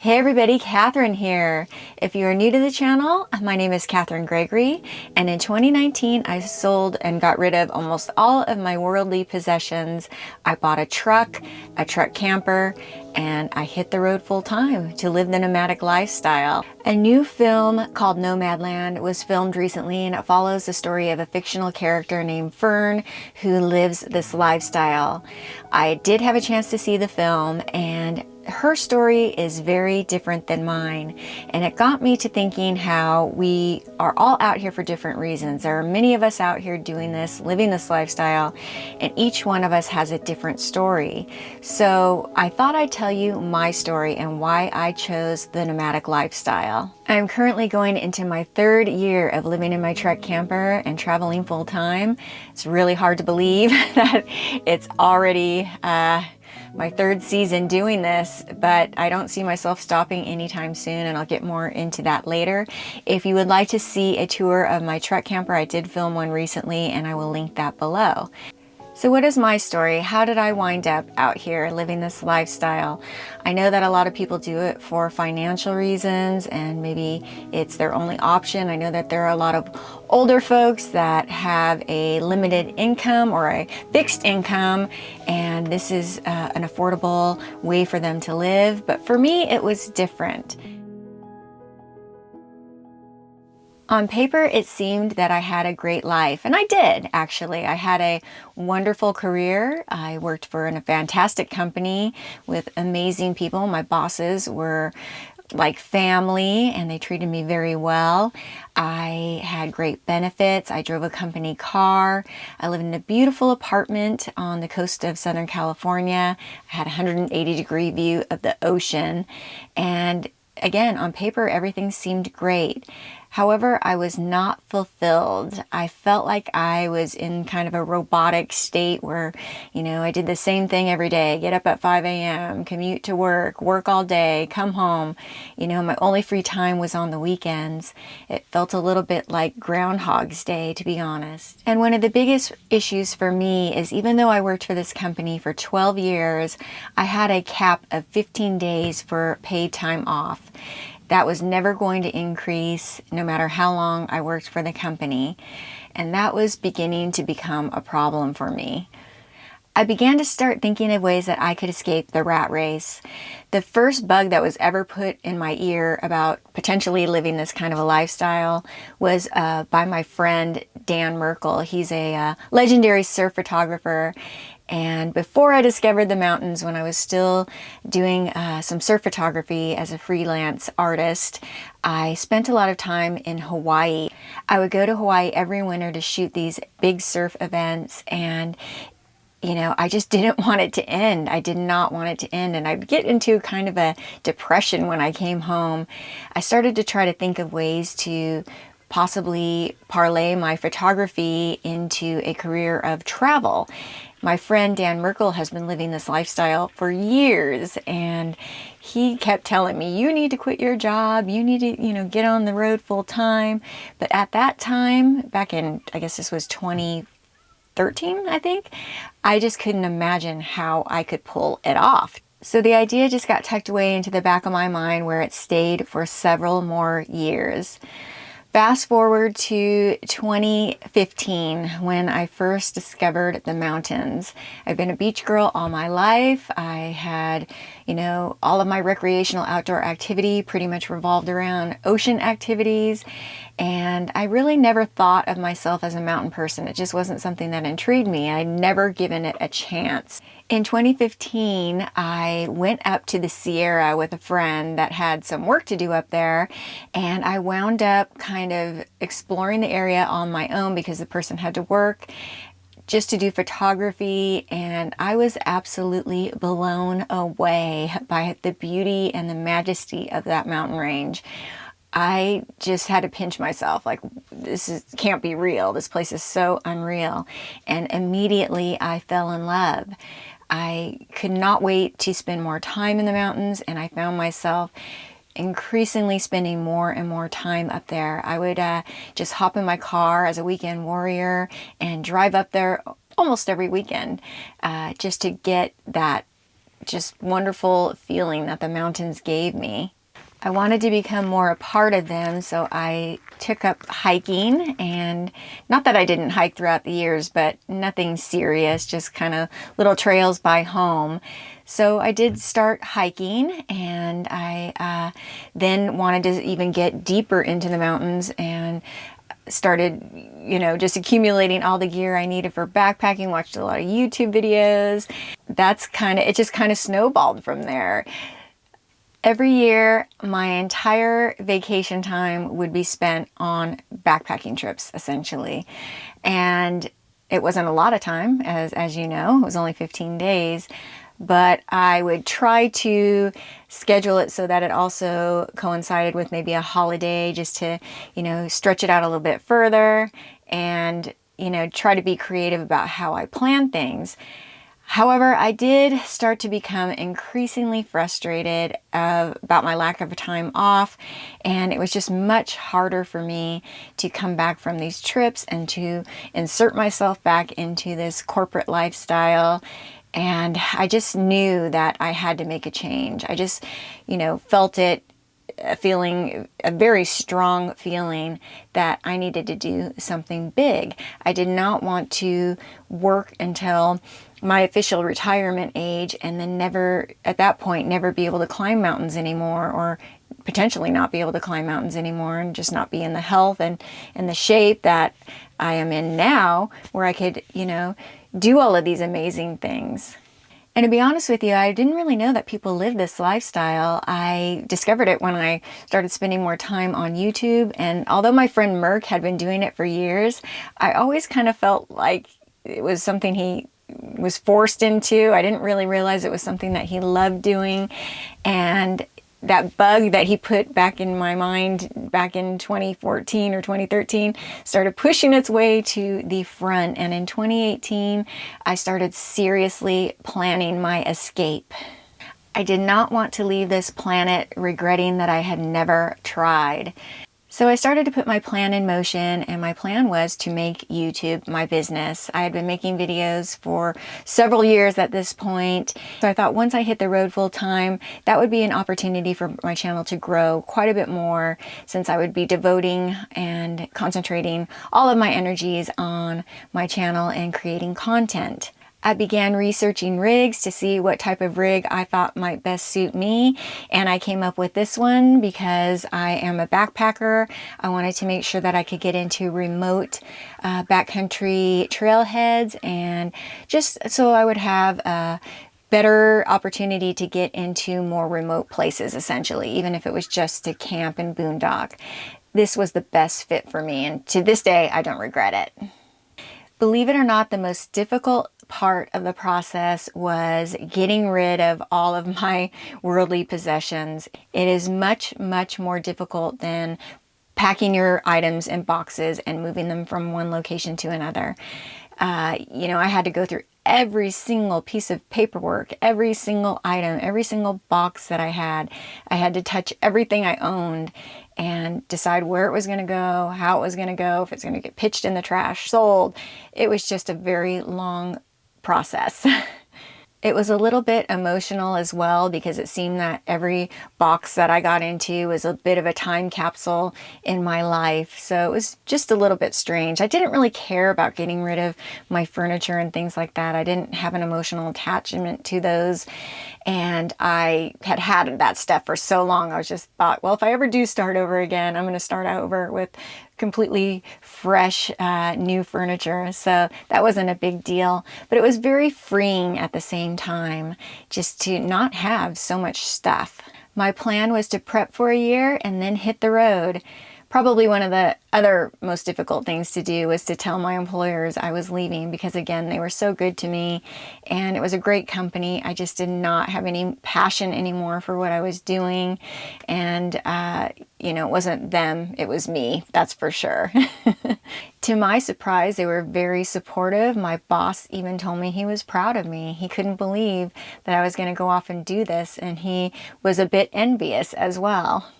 Hey everybody, Catherine here. If you are new to the channel, my name is Catherine Gregory, and in 2019 I sold and got rid of almost all of my worldly possessions. I bought a truck camper, and I hit the road full time to live the nomadic lifestyle. A new film called Nomadland was filmed recently, and it follows the story of a fictional character named Fern who lives this lifestyle. I did have a chance to see the film, and her story is very different than mine, and it got me to thinking how we are all out here for different reasons. There are many of us out here doing this, living this lifestyle, and each one of us has a different story. So I thought I'd tell you my story and why I chose the nomadic lifestyle. I'm currently going into my third year of living in my truck camper and traveling full time. It's really hard to believe that it's already my third season doing this, but I don't see myself stopping anytime soon, and I'll get more into that later. If you would like to see a tour of my truck camper, I did film one recently, and I will link that below. So what is my story? How did I wind up out here living this lifestyle? I know that a lot of people do it for financial reasons, and maybe it's their only option. I know that there are a lot of older folks that have a limited income or a fixed income, and this is an affordable way for them to live. But for me, it was different. On paper, it seemed that I had a great life, and I did, actually. I had a wonderful career. I worked for a fantastic company with amazing people. My bosses were like family, and they treated me very well. I had great benefits. I drove a company car. I lived in a beautiful apartment on the coast of Southern California. I had a 180-degree view of the ocean, and again, on paper, everything seemed great. However, I was not fulfilled. I felt like I was in kind of a robotic state where, I did the same thing every day. Get up at 5 a.m., commute to work all day, come home. My only free time was on the weekends. It felt a little bit like Groundhog's Day, to be honest. And one of the biggest issues for me is, even though I worked for this company for 12 years, I had a cap of 15 days for paid time off. That was never going to increase no matter how long I worked for the company, and that was beginning to become a problem for me. I began to start thinking of ways that I could escape the rat race. The first bug that was ever put in my ear about potentially living this kind of a lifestyle was by my friend Dan Merkel. He's a legendary surf photographer. And before I discovered the mountains, when I was still doing some surf photography as a freelance artist, I spent a lot of time in Hawaii. I would go to Hawaii every winter to shoot these big surf events, and I just didn't want it to end. I did not want it to end, and I'd get into kind of a depression when I came home. I started to try to think of ways to possibly parlay my photography into a career of travel. My friend Dan Merkel has been living this lifestyle for years, and he kept telling me, you need to quit your job, you need to, get on the road full time. But at that time, back in, I guess this was 2013, I think, I just couldn't imagine how I could pull it off. So the idea just got tucked away into the back of my mind, where it stayed for several more years. Fast forward to 2015, when I first discovered the mountains. I've been a beach girl all my life. I had, all of my recreational outdoor activity pretty much revolved around ocean activities. And I really never thought of myself as a mountain person. It just wasn't something that intrigued me. I'd never given it a chance. In 2015, I went up to the Sierra with a friend that had some work to do up there, and I wound up kind of exploring the area on my own because the person had to work just to do photography, and I was absolutely blown away by the beauty and the majesty of that mountain range. I just had to pinch myself, like, can't be real. This place is so unreal. And immediately I fell in love. I could not wait to spend more time in the mountains, and I found myself increasingly spending more and more time up there. I would just hop in my car as a weekend warrior and drive up there almost every weekend just to get that just wonderful feeling that the mountains gave me. I wanted to become more a part of them, so I took up hiking, and not that I didn't hike throughout the years, but nothing serious, just kind of little trails by home. So I did start hiking, and I then wanted to even get deeper into the mountains and started, just accumulating all the gear I needed for backpacking, watched a lot of YouTube videos. It just kind of snowballed from there. Every year, my entire vacation time would be spent on backpacking trips, essentially. And it wasn't a lot of time, as you know, it was only 15 days. But I would try to schedule it so that it also coincided with maybe a holiday, just to, stretch it out a little bit further and, try to be creative about how I plan things. However, I did start to become increasingly frustrated about my lack of time off, and it was just much harder for me to come back from these trips and to insert myself back into this corporate lifestyle. And I just knew that I had to make a change. I just, felt it, a very strong feeling that I needed to do something big. I did not want to work until my official retirement age and then at that point, never be able to climb mountains anymore, or potentially not be able to climb mountains anymore, and just not be in the health and the shape that I am in now, where I could, do all of these amazing things. And to be honest with you, I didn't really know that people live this lifestyle. I discovered it when I started spending more time on YouTube. And although my friend Merck had been doing it for years, I always kind of felt like it was something he was forced into. I didn't really realize it was something that he loved doing. And that bug that he put back in my mind back in 2014 or 2013 started pushing its way to the front. And in 2018, I started seriously planning my escape. I did not want to leave this planet regretting that I had never tried. So I started to put my plan in motion, and my plan was to make YouTube my business. I had been making videos for several years at this point. So I thought once I hit the road full time, that would be an opportunity for my channel to grow quite a bit more, since I would be devoting and concentrating all of my energies on my channel and creating content. I began researching rigs to see what type of rig I thought might best suit me, and I came up with this one because I am a backpacker. I wanted to make sure that I could get into remote backcountry trailheads, and just so I would have a better opportunity to get into more remote places, essentially, even if it was just to camp and boondock. This was the best fit for me, and to this day, I don't regret it. Believe it or not, the most difficult part of the process was getting rid of all of my worldly possessions. It is much, much more difficult than packing your items in boxes and moving them from one location to another. I had to go through every single piece of paperwork, every single item, every single box that I had. I had to touch everything I owned and decide where it was going to go, how it was going to go, if it's going to get pitched in the trash, sold. It was just a very long process. It was a little bit emotional as well, because it seemed that every box that I got into was a bit of a time capsule in my life. So it was just a little bit strange. I didn't really care about getting rid of my furniture and things like that. I didn't have an emotional attachment to those. And I had that stuff for so long. I was just thought, well, if I ever do start over again, I'm going to start over with completely fresh, new furniture. So that wasn't a big deal, but it was very freeing at the same time, just to not have so much stuff. My plan was to prep for a year and then hit the road. Probably one of the other most difficult things to do was to tell my employers I was leaving, because again, they were so good to me and it was a great company. I just did not have any passion anymore for what I was doing. And, it wasn't them, it was me, that's for sure. To my surprise, they were very supportive. My boss even told me he was proud of me. He couldn't believe that I was going to go off and do this, and he was a bit envious as well.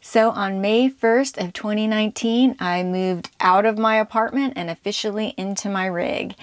So on May 1st of 2019, I moved out of my apartment and officially into my rig.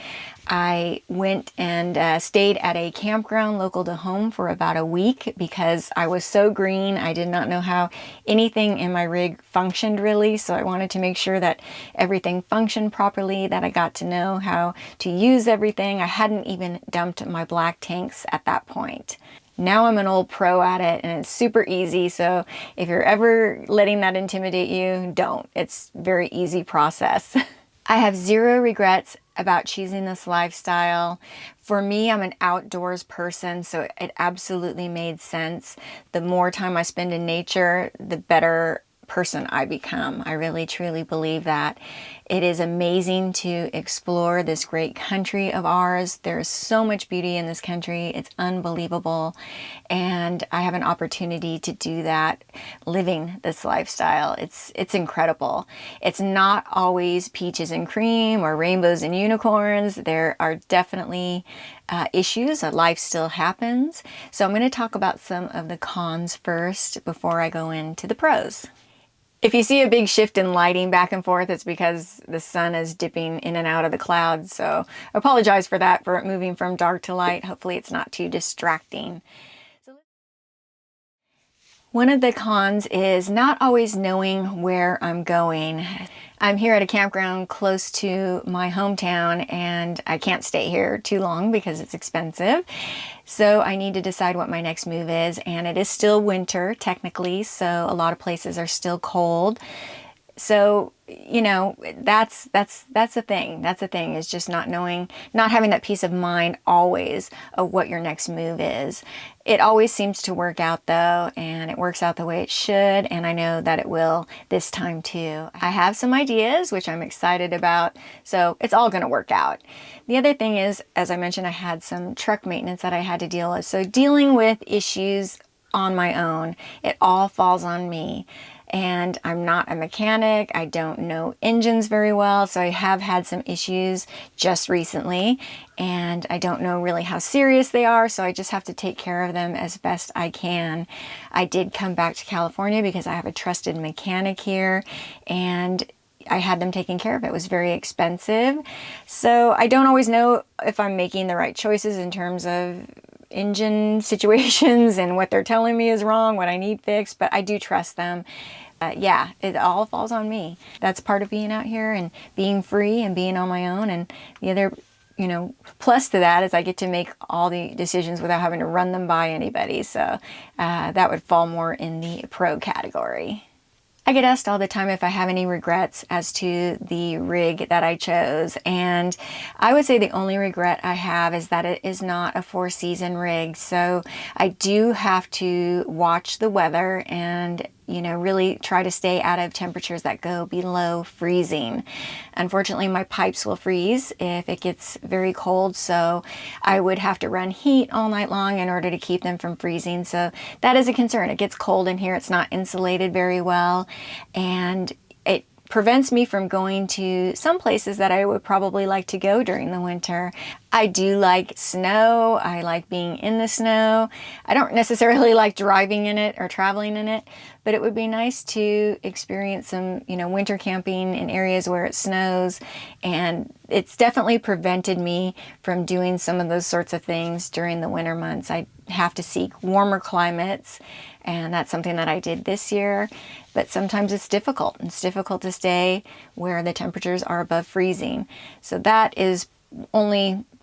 I went and stayed at a campground local to home for about a week because I was so green. I did not know how anything in my rig functioned really, so I wanted to make sure that everything functioned properly, that I got to know how to use everything. I hadn't even dumped my black tanks at that point. Now I'm an old pro at it and it's super easy, so if you're ever letting that intimidate you, don't. It's a very easy process. I have zero regrets about choosing this lifestyle. For me, I'm an outdoors person, so it absolutely made sense. The more time I spend in nature, the better person I become. I really truly believe that. It is amazing to explore this great country of ours. There's so much beauty in this country. It's unbelievable. And I have an opportunity to do that living this lifestyle. It's incredible. It's not always peaches and cream or rainbows and unicorns. There are definitely issues. Life still happens. So I'm going to talk about some of the cons first before I go into the pros. If you see a big shift in lighting back and forth, it's because the sun is dipping in and out of the clouds. So I apologize for that, for it moving from dark to light. Hopefully it's not too distracting. One of the cons is not always knowing where I'm going. I'm here at a campground close to my hometown and I can't stay here too long because it's expensive. So I need to decide what my next move is, and it is still winter technically, so a lot of places are still cold. So, you know, that's a thing. That's a thing, is just not knowing, not having that peace of mind always of what your next move is. It always seems to work out though, and it works out the way it should, and I know that it will this time too. I have some ideas, which I'm excited about, so it's all going to work out. The other thing is, as I mentioned, I had some truck maintenance that I had to deal with. So dealing with issues on my own, it all falls on me. And I'm not a mechanic. I don't know engines very well, so I have had some issues just recently, and I don't know really how serious they are, so I just have to take care of them as best I can. I did come back to California because I have a trusted mechanic here, and I had them taken care of. It was very expensive, so I don't always know if I'm making the right choices in terms of engine situations and what they're telling me is wrong, what I need fixed, but I do trust them. Yeah, it all falls on me. That's part of being out here and being free and being on my own. And the other, you know, plus to that is I get to make all the decisions without having to run them by anybody. So that would fall more in the pro category. I get asked all the time if I have any regrets as to the rig that I chose, and I would say the only regret I have is that it is not a 4-season rig. So I do have to watch the weather and, you know, really try to stay out of temperatures that go below freezing. Unfortunately, my pipes will freeze if it gets very cold, so I would have to run heat all night long in order to keep them from freezing. So that is a concern. It gets cold in here. It's not insulated very well, and it prevents me from going to some places that I would probably like to go during the winter. I do like snow. I like being in the snow. I don't necessarily like driving in it or traveling in it, but it would be nice to experience some, you know, winter camping in areas where it snows. And it's definitely prevented me from doing some of those sorts of things during the winter months. I have to seek warmer climates, and that's something that I did this year. But sometimes it's difficult. It's difficult to stay where the temperatures are above freezing. So that is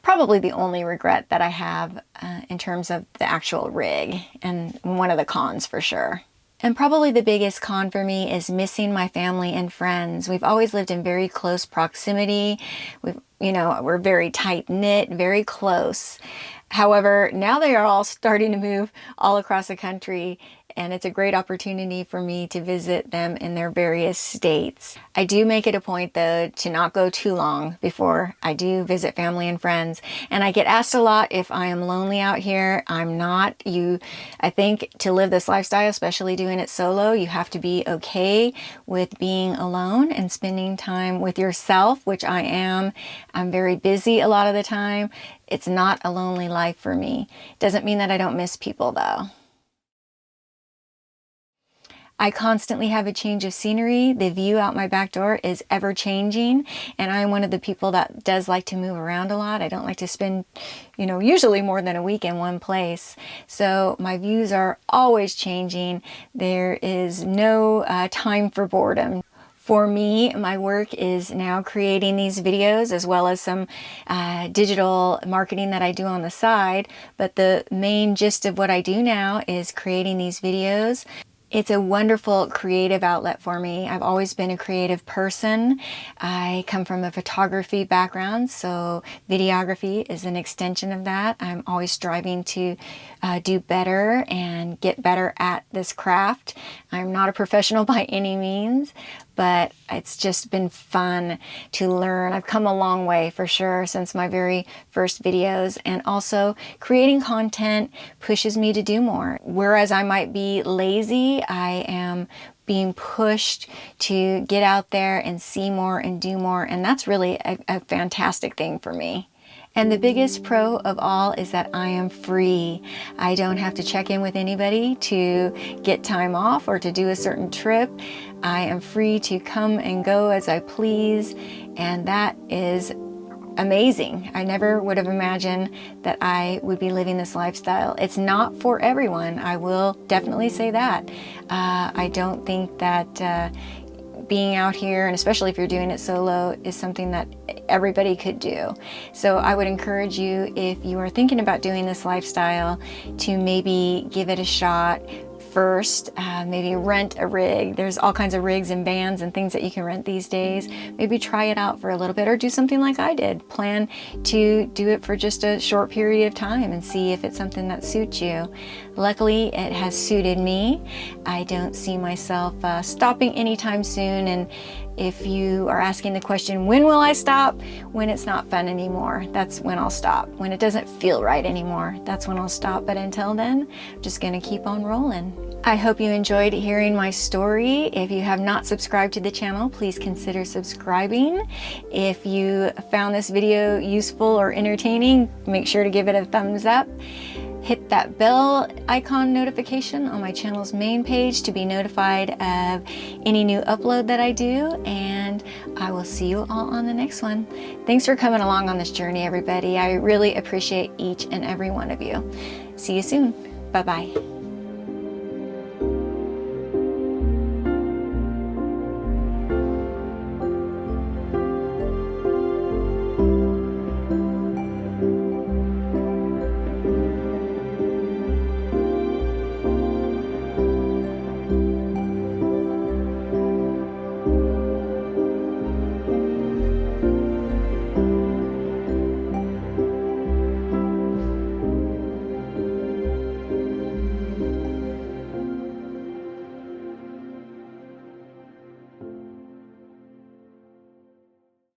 probably the only regret that I have in terms of the actual rig, and one of the cons for sure. And probably the biggest con for me is missing my family and friends. We've always lived in very close proximity. We're very tight-knit, very close. However, now they are all starting to move all across the country, and it's a great opportunity for me to visit them in their various states. I do make it a point, though, to not go too long before I do visit family and friends. And I get asked a lot if I am lonely out here. I'm not. I think to live this lifestyle, especially doing it solo, you have to be okay with being alone and spending time with yourself, which I am. I'm very busy a lot of the time. It's not a lonely life for me. Doesn't mean that I don't miss people, though. I constantly have a change of scenery. The view out my back door is ever changing, and I'm one of the people that does like to move around a lot. I don't like to spend, usually more than a week in one place. So my views are always changing. There is no time for boredom. For me, my work is now creating these videos as well as some digital marketing that I do on the side. But the main gist of what I do now is creating these videos. It's a wonderful creative outlet for me. I've always been a creative person. I come from a photography background, so videography is an extension of that. I'm always striving to do better and get better at this craft. I'm not a professional by any means, but it's just been fun to learn. I've come a long way for sure since my very first videos, and also creating content pushes me to do more. Whereas I might be lazy, I am being pushed to get out there and see more and do more, and that's really a fantastic thing for me. And the biggest pro of all is that I am free. I don't have to check in with anybody to get time off or to do a certain trip. I am free to come and go as I please, and that is amazing. I never would have imagined that I would be living this lifestyle. It's not for everyone. I will definitely say that. I don't think that being out here, and especially if you're doing it solo, is something that everybody could do. So I would encourage you, if you are thinking about doing this lifestyle, to maybe give it a shot first. Maybe rent a rig. There's all kinds of rigs and vans and things that you can rent these days. Maybe try it out for a little bit, or do something like I did. Plan to do it for just a short period of time and see if it's something that suits you. Luckily, it has suited me. I don't see myself stopping anytime soon, and if you are asking the question, when will I stop? When it's not fun anymore, that's when I'll stop. When it doesn't feel right anymore, that's when I'll stop. But until then, I'm just gonna keep on rolling. I hope you enjoyed hearing my story. If you have not subscribed to the channel, please consider subscribing. If you found this video useful or entertaining, make sure to give it a thumbs up. Hit that bell icon notification on my channel's main page to be notified of any new upload that I do, and I will see you all on the next one. Thanks for coming along on this journey, everybody. I really appreciate each and every one of you. See you soon. Bye-bye.